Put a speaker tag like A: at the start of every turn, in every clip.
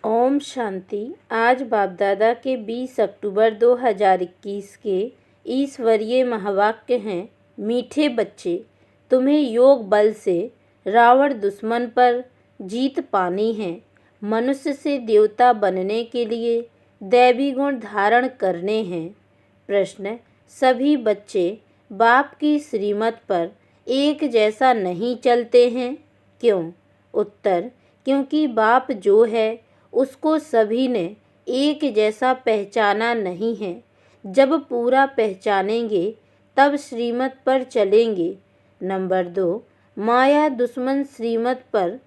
A: ओम शांति। आज बाप दादा के 20 अक्टूबर 2021 के ईश्वरीय महावाक्य हैं। मीठे बच्चे, तुम्हें योग बल से रावण दुश्मन पर जीत पानी है। मनुष्य से देवता बनने के लिए दैवी गुण धारण करने हैं। प्रश्न, सभी बच्चे बाप की श्रीमत पर एक जैसा नहीं चलते हैं, क्यों? उत्तर, क्योंकि बाप जो है उसको सभी ने एक जैसा पहचाना नहीं है। जब पूरा पहचानेंगे तब श्रीमत पर चलेंगे। नंबर 2, माया दुश्मन श्रीमत पर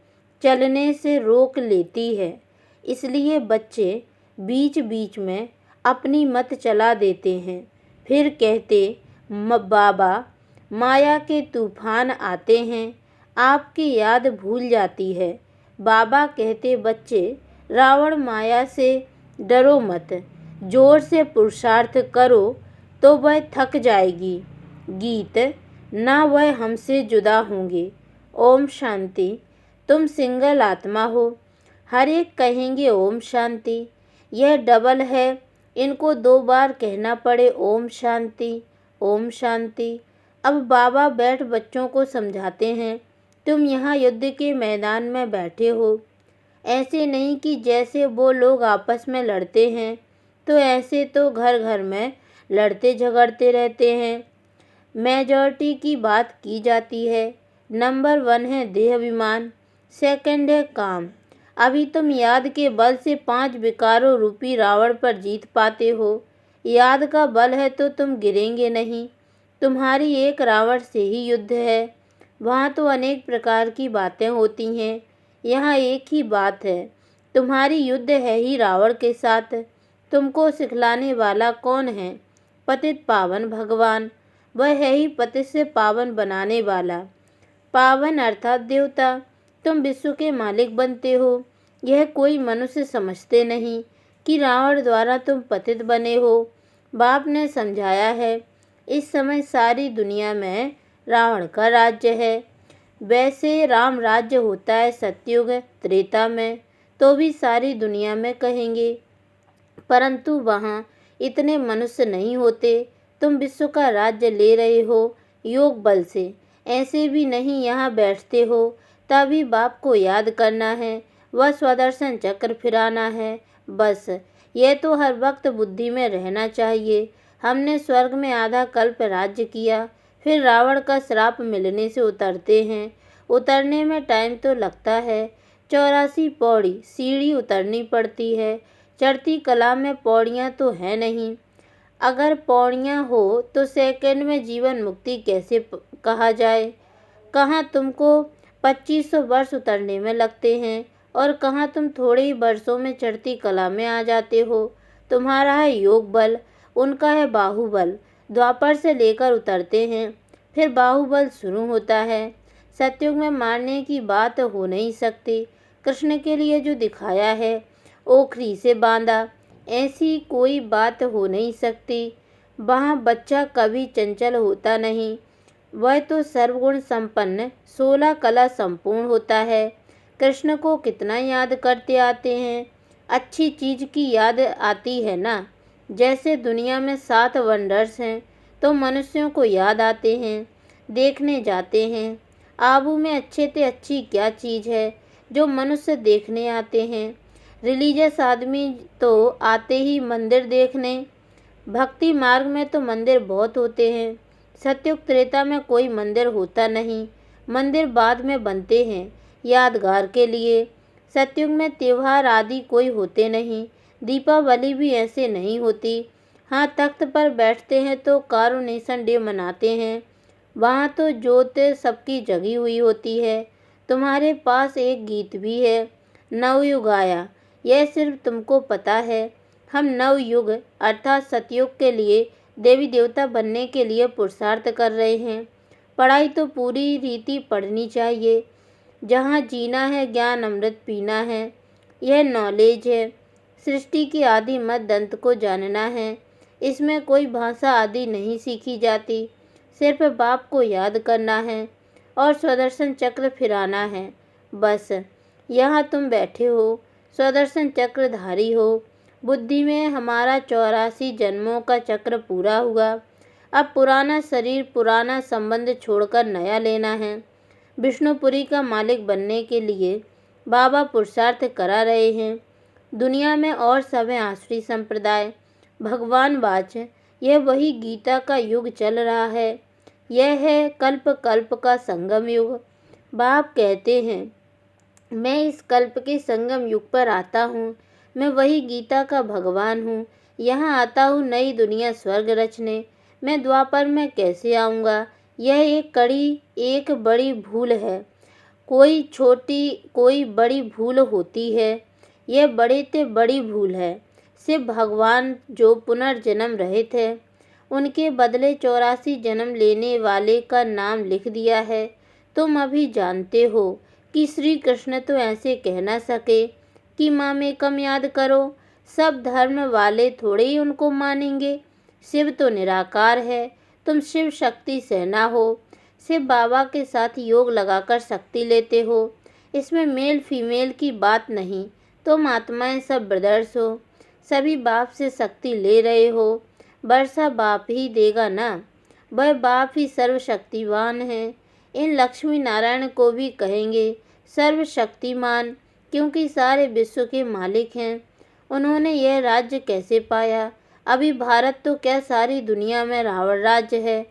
A: चलने से रोक लेती है, इसलिए बच्चे बीच बीच में अपनी मत चला देते हैं। फिर कहते, बाबा माया के तूफान आते हैं, आपकी याद भूल जाती है। बाबा कहते, बच्चे रावण माया से डरो मत, जोर से पुरुषार्थ करो तो वह थक जाएगी। गीत, ना वह हमसे जुदा होंगे। ओम शांति। तुम सिंगल आत्मा हो, हर एक कहेंगे ओम शांति। यह डबल है, इनको 2 बार कहना पड़े ओम शांति, ओम शांति। अब बाबा बैठ बच्चों को समझाते हैं। तुम यहाँ युद्ध के मैदान में बैठे हो, ऐसे नहीं कि जैसे वो लोग आपस में लड़ते हैं, तो ऐसे तो घर घर में लड़ते झगड़ते रहते हैं। मेजॉरिटी की बात की जाती है। नंबर 1 है देह अभिमान, सेकंड है काम। अभी तुम याद के बल से 5 विकारों रूपी रावण पर जीत पाते हो। याद का बल है तो तुम गिरेंगे नहीं। तुम्हारी एक रावण से ही युद्ध है। वहाँ तो अनेक प्रकार की बातें होती हैं, यहाँ एक ही बात है, तुम्हारी युद्ध है ही रावण के साथ। तुमको सिखलाने वाला कौन है? पतित पावन भगवान। वह है ही पतित से पावन बनाने वाला। पावन अर्थात देवता। तुम विश्व के मालिक बनते हो। यह कोई मनुष्य समझते नहीं कि रावण द्वारा तुम पतित बने हो। बाप ने समझाया है, इस समय सारी दुनिया में रावण का राज्य है। वैसे राम राज्य होता है सतयुग त्रेता में, तो भी सारी दुनिया में कहेंगे, परंतु वहाँ इतने मनुष्य नहीं होते। तुम विश्व का राज्य ले रहे हो योग बल से, ऐसे भी नहीं यहाँ बैठते हो। तभी बाप को याद करना है, वह स्वदर्शन चक्र फिराना है। बस यह तो हर वक्त बुद्धि में रहना चाहिए। हमने स्वर्ग में आधा कल्प राज्य किया, फिर रावण का श्राप मिलने से उतरते हैं। उतरने में टाइम तो लगता है। 84 पौड़ी सीढ़ी उतरनी पड़ती है। चढ़ती कला में पौड़ियाँ तो है नहीं। अगर पौड़ियाँ हो तो सेकंड में जीवन मुक्ति कैसे कहा जाए? कहाँ तुमको 2500 वर्ष उतरने में लगते हैं और कहाँ तुम थोड़े ही वर्षों में चढ़ती कला में आ जाते हो। तुम्हारा है योग बल, उनका है बाहुबल। द्वापर से लेकर उतरते हैं, फिर बाहुबल शुरू होता है। सतयुग में मारने की बात हो नहीं सकती। कृष्ण के लिए जो दिखाया है, ओखरी से बांधा, ऐसी कोई बात हो नहीं सकती। वहाँ बच्चा कभी चंचल होता नहीं, वह तो सर्वगुण संपन्न 16 कला संपूर्ण होता है। कृष्ण को कितना याद करते आते हैं। अच्छी चीज़ की याद आती है ना। जैसे दुनिया में 7 वंडर्स हैं, तो मनुष्यों को याद आते हैं, देखने जाते हैं। आबू में अच्छे से अच्छी क्या चीज़ है जो मनुष्य देखने आते हैं? रिलीजियस आदमी तो आते ही मंदिर देखने। भक्ति मार्ग में तो मंदिर बहुत होते हैं। सतयुग त्रेता में कोई मंदिर होता नहीं, मंदिर बाद में बनते हैं यादगार के लिए। सतयुग में त्यौहार आदि कोई होते नहीं, दीपावली भी ऐसे नहीं होती। हाँ, तख्त पर बैठते हैं तो कारुनेशन डे मनाते हैं, वहाँ तो जोत सबकी जगी हुई होती है। तुम्हारे पास एक गीत भी है, नवयुग आया, यह सिर्फ तुमको पता है। हम नवयुग अर्थात सतयुग के लिए देवी देवता बनने के लिए पुरुषार्थ कर रहे हैं। पढ़ाई तो पूरी रीति पढ़नी चाहिए। जहाँ जीना है ज्ञान अमृत पीना है, यह नॉलेज है। सृष्टि की आदि मत दंत को जानना है। इसमें कोई भाषा आदि नहीं सीखी जाती, सिर्फ बाप को याद करना है और स्वदर्शन चक्र फिराना है। बस यहाँ तुम बैठे हो, स्वदर्शन चक्रधारी हो। बुद्धि में हमारा 84 जन्मों का चक्र पूरा हुआ। अब पुराना शरीर, पुराना संबंध छोड़कर नया लेना है। विष्णुपुरी का मालिक बनने के लिए बाबा पुरुषार्थ करा रहे हैं। दुनिया में और सब हैं आसुरी संप्रदाय। भगवान वाच, यह वही गीता का युग चल रहा है। यह है कल्प कल्प का संगम युग। बाप कहते हैं, मैं इस कल्प के संगम युग पर आता हूँ। मैं वही गीता का भगवान हूँ। यहाँ आता हूँ नई दुनिया स्वर्ग रचने। मैं द्वापर में कैसे आऊँगा? यह एक बड़ी भूल है। कोई छोटी कोई बड़ी भूल होती है। यह बड़े ते बड़ी भूल है। सिर्फ भगवान जो पुनर्जन्म रहित है, उनके बदले 84 जन्म लेने वाले का नाम लिख दिया है। तुम अभी जानते हो कि श्री कृष्ण तो ऐसे कह ना सके कि माँ में कम याद करो। सब धर्म वाले थोड़े ही उनको मानेंगे। शिव तो निराकार है। तुम शिव शक्ति सेना हो। शिव बाबा के साथ योग लगाकर शक्ति लेते हो। इसमें मेल फीमेल की बात नहीं। तुम आत्माएं सब ब्रदर्स हो। सभी बाप से शक्ति ले रहे हो। वर्षा बाप ही देगा ना। वह बाप ही सर्वशक्तिवान है। इन लक्ष्मी नारायण को भी कहेंगे सर्वशक्तिमान, क्योंकि सारे विश्व के मालिक हैं। उन्होंने यह राज्य कैसे पाया? अभी भारत तो क्या सारी दुनिया में रावण राज्य है।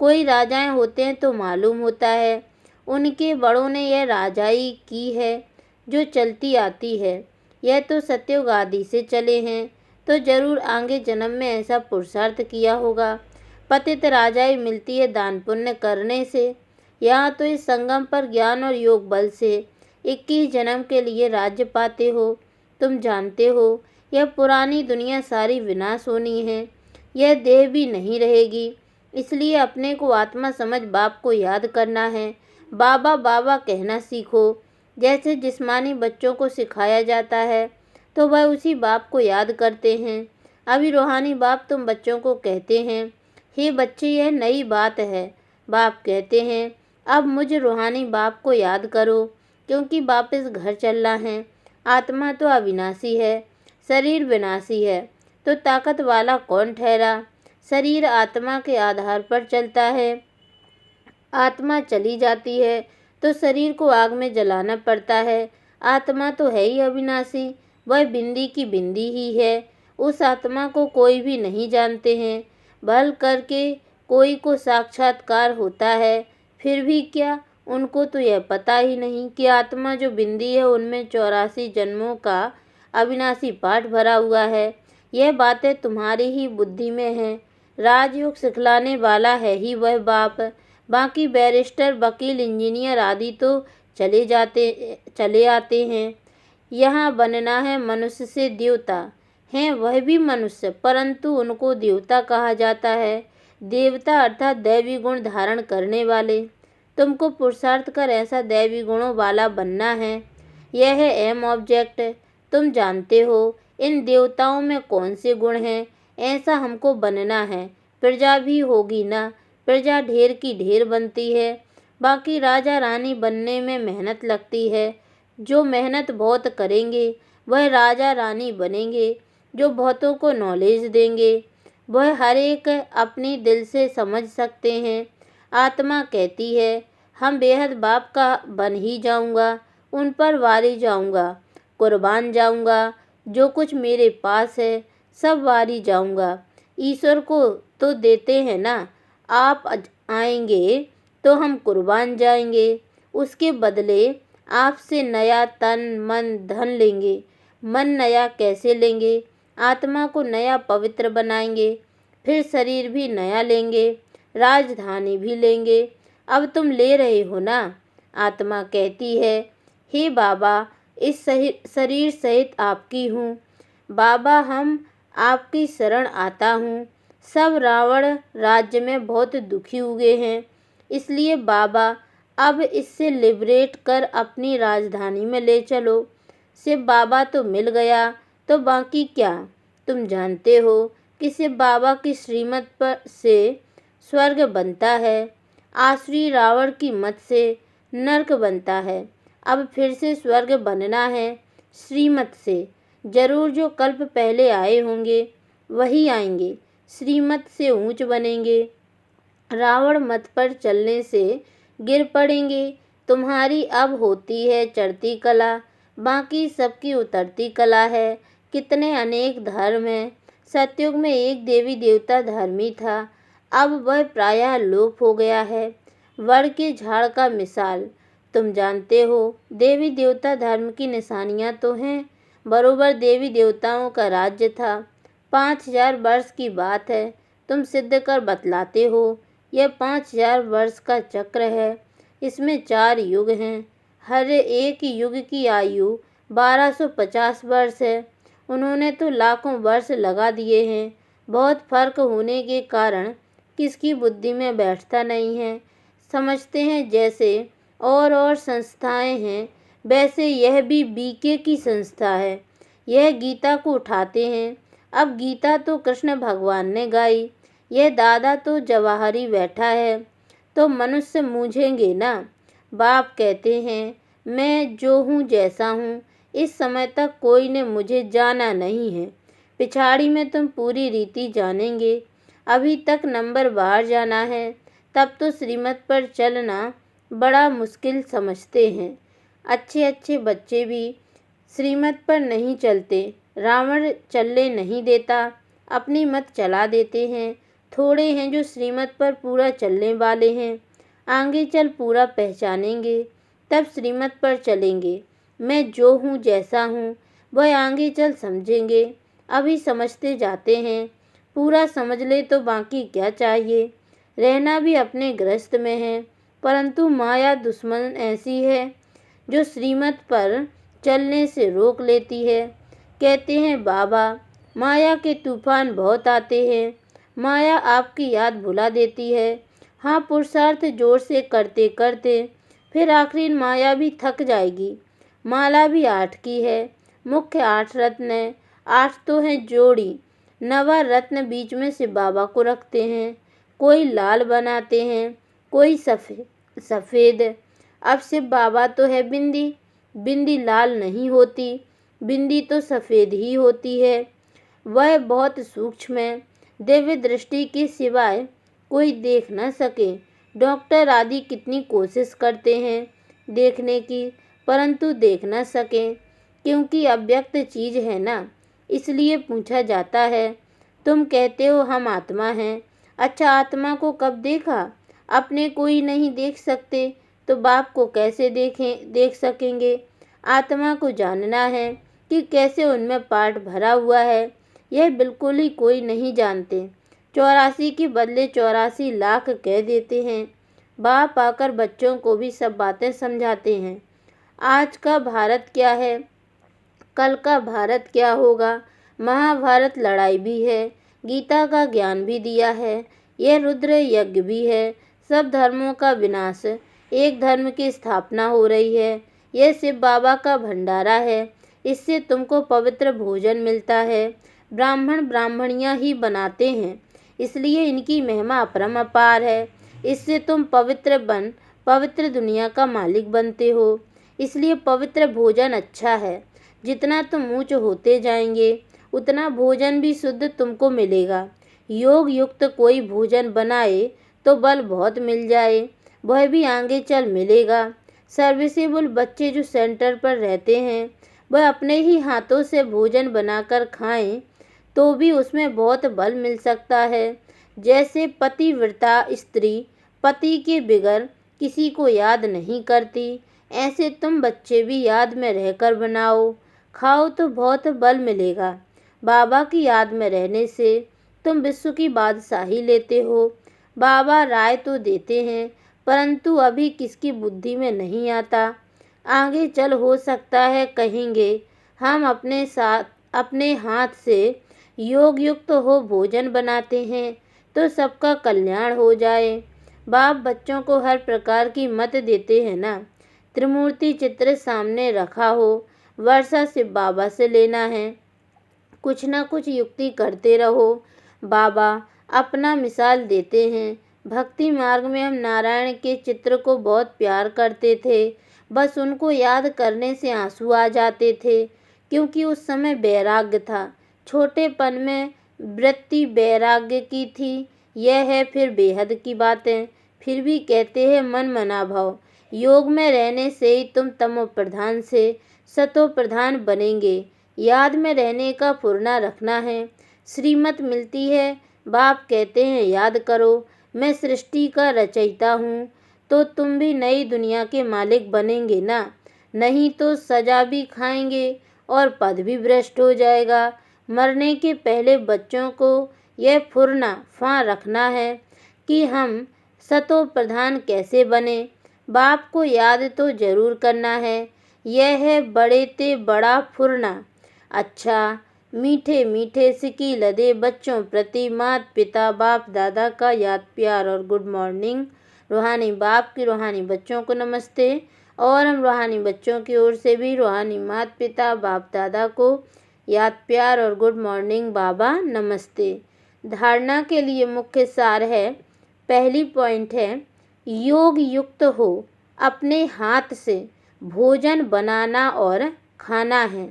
A: कोई राजाएं होते हैं तो मालूम होता है। उनके बड़ों ने यह राजाई की है जो चलती आती है। यह तो सत्ययुग आदि से चले हैं, तो जरूर आगे जन्म में ऐसा पुरुषार्थ किया होगा। पतित राजाई मिलती है दान पुण्य करने से। यहाँ तो इस संगम पर ज्ञान और योग बल से 21 जन्म के लिए राज्य पाते हो। तुम जानते हो यह पुरानी दुनिया सारी विनाश होनी है। यह देह भी नहीं रहेगी। इसलिए अपने को आत्मा समझ बाप को याद करना है। बाबा बाबा कहना सीखो। जैसे जिस्मानी बच्चों को सिखाया जाता है तो वह उसी बाप को याद करते हैं। अभी रूहानी बाप तुम बच्चों को कहते हैं, हे बच्चे यह नई बात है। बाप कहते हैं, अब मुझ रूहानी बाप को याद करो, क्योंकि वापस घर चलना है। आत्मा तो अविनाशी है, शरीर विनाशी है, तो ताकत वाला कौन ठहरा? शरीर आत्मा के आधार पर चलता है। आत्मा चली जाती है तो शरीर को आग में जलाना पड़ता है। आत्मा तो है ही अविनाशी, वह बिंदी की बिंदी ही है। उस आत्मा को कोई भी नहीं जानते हैं। भल करके कोई को साक्षात्कार होता है, फिर भी क्या, उनको तो यह पता ही नहीं कि आत्मा जो बिंदी है उनमें 84 जन्मों का अविनाशी पाठ भरा हुआ है। यह बातें तुम्हारी ही बुद्धि में हैं। राजयोग सिखलाने वाला है ही वह बाप। बाकी बैरिस्टर, वकील, इंजीनियर आदि तो चले आते हैं। यहाँ बनना है मनुष्य से देवता। हैं वह भी मनुष्य, परंतु उनको देवता कहा जाता है। देवता अर्थात दैवी गुण धारण करने वाले। तुमको पुरुषार्थ कर ऐसा दैवी गुणों वाला बनना है। यह है एम ऑब्जेक्ट। तुम जानते हो इन देवताओं में कौन से गुण हैं। ऐसा हमको बनना है। प्रजा भी होगी ना। प्रजा ढेर की ढेर बनती है। बाकी राजा रानी बनने में मेहनत लगती है। जो मेहनत बहुत करेंगे वह राजा रानी बनेंगे। जो बहुतों को नॉलेज देंगे वह हर एक अपनी दिल से समझ सकते हैं। आत्मा कहती है, हम बेहद बाप का बन ही जाऊंगा। उन पर वारी जाऊंगा, कुर्बान जाऊंगा। जो कुछ मेरे पास है सब वारी जाऊंगा। ईश्वर को तो देते हैं ना। आप आएंगे तो हम कुर्बान जाएंगे। उसके बदले आपसे नया तन मन धन लेंगे। मन नया कैसे लेंगे? आत्मा को नया पवित्र बनाएंगे। फिर शरीर भी नया लेंगे, राजधानी भी लेंगे। अब तुम ले रहे हो ना। आत्मा कहती है, हे बाबा, इस शरीर सहित आपकी हूँ। बाबा, हम आपकी शरण आता हूँ। सब रावण राज्य में बहुत दुखी हुए हैं। इसलिए बाबा अब इससे लिबरेट कर अपनी राजधानी में ले चलो। शिव बाबा तो मिल गया तो बाकी क्या? तुम जानते हो कि शिव बाबा की श्रीमत पर से स्वर्ग बनता है। आसुरी रावण की मत से नरक बनता है। अब फिर से स्वर्ग बनना है। श्रीमत से। जरूर जो कल्प पहले आए होंगे वही आएंगे, श्रीमत से ऊंच बनेंगे। रावण मत पर चलने से गिर पड़ेंगे। तुम्हारी अब होती है चढ़ती कला, बाकी सबकी उतरती कला है। कितने अनेक धर्म हैं। सतयुग में एक देवी देवता धर्मी था, अब वह प्रायः लोप हो गया है। वड़ के झाड़ का मिसाल तुम जानते हो। देवी देवता धर्म की निशानियां तो हैं। बरोबर देवी देवताओं का राज्य था। 5000 वर्ष की बात है, तुम सिद्ध कर बतलाते हो। यह 5000 वर्ष का चक्र है, इसमें 4 युग हैं। हर एक युग की आयु 1250 वर्ष है। उन्होंने तो लाखों वर्ष लगा दिए हैं। बहुत फर्क होने के कारण किसकी बुद्धि में बैठता नहीं है। समझते हैं जैसे और संस्थाएं हैं, वैसे यह भी बीके की संस्था है। यह गीता को उठाते हैं। अब गीता तो कृष्ण भगवान ने गाई, यह दादा तो जवाहरी बैठा है, तो मनुष्य मूझेंगे ना। बाप कहते हैं मैं जो हूँ जैसा हूँ, इस समय तक कोई ने मुझे जाना नहीं है। पिछाड़ी में तुम पूरी रीति जानेंगे। अभी तक नंबर बाहर जाना है, तब तो श्रीमत पर चलना बड़ा मुश्किल समझते हैं। अच्छे अच्छे बच्चे भी श्रीमत पर नहीं चलते। रावण चलने नहीं देता, अपनी मत चला देते हैं। थोड़े हैं जो श्रीमत पर पूरा चलने वाले हैं। आगे चल पूरा पहचानेंगे, तब श्रीमत पर चलेंगे। मैं जो हूँ जैसा हूँ वह आगे चल समझेंगे। अभी समझते जाते हैं, पूरा समझ ले तो बाकी क्या चाहिए। रहना भी अपने गृहस्थ में है, परंतु माया दुश्मन ऐसी है जो श्रीमत पर चलने से रोक लेती है। कहते हैं बाबा माया के तूफान बहुत आते हैं, माया आपकी याद भुला देती है। हाँ, पुरुषार्थ जोर से करते करते फिर आखिरी माया भी थक जाएगी। माला भी 8 की है, मुख्य 8 रत्न है। 8 तो हैं जोड़ी, नवा रत्न बीच में से बाबा को रखते हैं। कोई लाल बनाते हैं, कोई सफ़ेद। अब सिर्फ बाबा तो है बिंदी, बिंदी लाल नहीं होती, बिंदी तो सफ़ेद ही होती है। वह बहुत सूक्ष्म है, दिव्य दृष्टि के सिवाय कोई देख न सके। डॉक्टर आदि कितनी कोशिश करते हैं देखने की, परंतु देख न सकें, क्योंकि अव्यक्त चीज़ है ना। इसलिए पूछा जाता है, तुम कहते हो हम आत्मा हैं। अच्छा, आत्मा को कब देखा? अपने कोई नहीं देख सकते तो बाप को कैसे देख सकेंगे? आत्मा को जानना है कि कैसे उनमें पार्ट भरा हुआ है, यह बिल्कुल ही कोई नहीं जानते। 84 के बदले 84 लाख कह देते हैं। बाप आकर बच्चों को भी सब बातें समझाते हैं। आज का भारत क्या है, कल का भारत क्या होगा। महाभारत लड़ाई भी है, गीता का ज्ञान भी दिया है, यह रुद्र यज्ञ भी है। सब धर्मों का विनाश, एक धर्म की स्थापना हो रही है। यह शिव बाबा का भंडारा है, इससे तुमको पवित्र भोजन मिलता है। ब्राह्मण ब्राह्मणियाँ ही बनाते हैं, इसलिए इनकी महिमा अपरंपार है। इससे तुम पवित्र दुनिया का मालिक बनते हो, इसलिए पवित्र भोजन अच्छा है। जितना तुम ऊंच होते जाएंगे उतना भोजन भी शुद्ध तुमको मिलेगा। योग युक्त कोई भोजन बनाए तो बल बहुत मिल जाए, वह भी आगे चल मिलेगा। सर्विसेबल बच्चे जो सेंटर पर रहते हैं वह अपने ही हाथों से भोजन बनाकर खाएं तो भी उसमें बहुत बल मिल सकता है। जैसे पतिव्रता स्त्री पति के बिगर किसी को याद नहीं करती, ऐसे तुम बच्चे भी याद में रहकर बनाओ, खाओ तो बहुत बल मिलेगा। बाबा की याद में रहने से तुम विश्व की बादशाही लेते हो। बाबा राय तो देते हैं, परंतु अभी किसकी बुद्धि में नहीं आता। आगे चल हो सकता है कहेंगे हम अपने हाथ से योग युक्त हो भोजन बनाते हैं तो सबका कल्याण हो जाए। बाप बच्चों को हर प्रकार की मत देते हैं ना। त्रिमूर्ति चित्र सामने रखा हो, वर्षा से बाबा से लेना है, कुछ ना कुछ युक्ति करते रहो। बाबा अपना मिसाल देते हैं। भक्ति मार्ग में हम नारायण के चित्र को बहुत प्यार करते थे, बस उनको याद करने से आंसू आ जाते थे। क्योंकि उस समय वैराग्य था। छोटेपन में वृत्ति वैराग्य की थी। यह है फिर बेहद की बातें। फिर भी कहते हैं मन मना भाव। योग में रहने से ही तुम तमो प्रधान से सतो प्रधान बनेंगे। याद में रहने का फुरना रखना है। श्रीमत मिलती है, बाप कहते हैं याद करो। मैं सृष्टि का रचयिता हूँ, तो तुम भी नई दुनिया के मालिक बनेंगे ना। नहीं तो सजा भी खाएंगे और पद भी भ्रष्ट हो जाएगा। मरने के पहले बच्चों को यह फुरना फां रखना है कि हम सतो प्रधान कैसे बने। बाप को याद तो जरूर करना है। यह है बड़े ते बड़ा फुरना। अच्छा, मीठे मीठे सिकी लदे बच्चों प्रति माता पिता बाप दादा का याद प्यार और गुड मॉर्निंग। रूहानी बाप की रूहानी बच्चों को नमस्ते। और हम रूहानी बच्चों की ओर से भी रूहानी माता पिता बाप दादा को याद प्यार और गुड मॉर्निंग बाबा नमस्ते। धारणा के लिए मुख्य सार है। पहली पॉइंट है, योग युक्त हो अपने हाथ से भोजन बनाना और खाना है।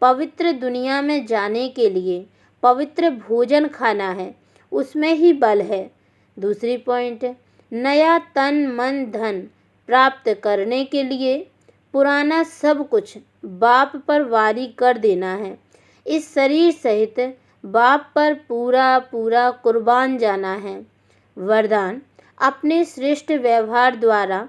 A: पवित्र दुनिया में जाने के लिए पवित्र भोजन खाना है, उसमें ही बल है। दूसरी पॉइंट, नया तन मन धन प्राप्त करने के लिए पुराना सब कुछ बाप पर वारी कर देना है। इस शरीर सहित बाप पर पूरा पूरा कुर्बान जाना है। वरदान, अपने श्रेष्ठ व्यवहार द्वारा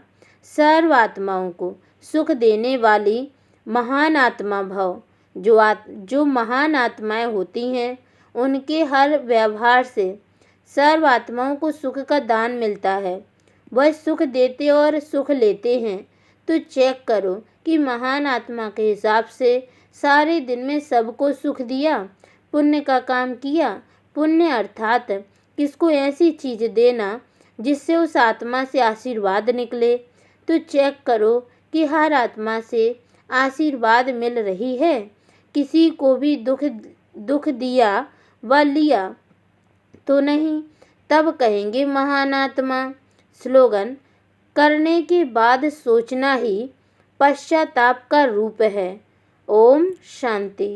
A: सर्व आत्माओं को सुख देने वाली महान आत्मा भव। जो महान आत्माएं होती हैं, उनके हर व्यवहार से सर्व आत्माओं को सुख का दान मिलता है। वह सुख देते और सुख लेते हैं। तो चेक करो कि महान आत्मा के हिसाब से सारे दिन में सबको सुख दिया, पुण्य का काम किया। पुण्य अर्थात किसको ऐसी चीज़ देना जिससे उस आत्मा से आशीर्वाद निकले। तो चेक करो कि हर आत्मा से आशीर्वाद मिल रही है। किसी को भी दुख दिया व लिया तो नहीं, तब कहेंगे महान आत्मा। स्लोगन, करने के बाद सोचना ही पश्चाताप का रूप है। ओम शांति।